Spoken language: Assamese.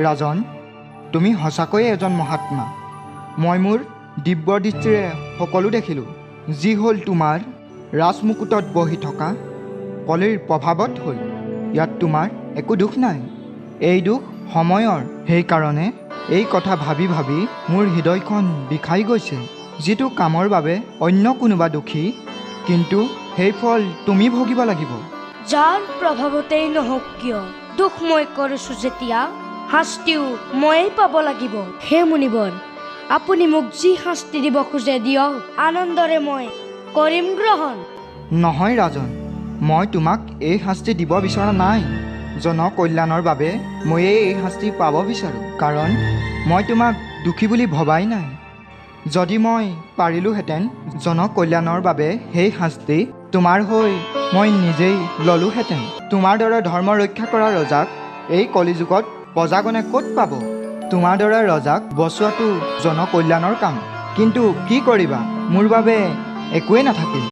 ৰাজন, তুমি সঁচাকৈয়ে এজন মহাত্মা। মই মোৰ দিব্য দৃষ্টিৰে সকলো দেখিলোঁ, যি হ'ল তোমাৰ ৰাজমুকুটত বহি থকা কলিৰ প্ৰভাৱত হ'ল। ইয়াত তোমাৰ একো দোষ নাই, এই দোষ সময়ৰ। সেইকাৰণে এই কথা ভাবি ভাবি মোৰ হৃদয়খন বিষাই গৈছে। যিটো কামৰ বাবে অন্য কোনোবা দোষী, কিন্তু সেই ফল তুমি ভুগিব লাগিব। যাৰ প্ৰভাৱতেই নহওক কিয়, দুখ মই কৰিছোঁ যেতিয়া, শাস্তিও ময়েই পাব লাগিব। হে মুনিবৰ, আপুনি মোক যি শাস্তি দিব খোজে দিয়ক, আনন্দৰে মই কৰিম গ্ৰহণ। নহয় ৰাজন, মই তোমাক এই শাস্তি দিব বিচৰা নাই। জনকল্যাণৰ বাবে ময়েই এই শাস্তি পাব বিচাৰোঁ, কাৰণ মই তোমাক দোষী বুলি ভবাই নাই। যদি মই পাৰিলোহেঁতেন জনকল্যাণৰ বাবে সেই শাস্তি তোমাৰ হৈ মই নিজেই ল'লোহেঁতেন। তোমাৰ দৰে ধৰ্ম ৰক্ষা কৰা ৰজাক এই কলিযুগত প্ৰজাগণে ক'ত পাব? তোমাৰ দৰে ৰজাক বচোৱাটো জনকল্যাণৰ কাম, কিন্তু কি কৰিবা, মোৰ বাবে একোৱেই নাথাকিল।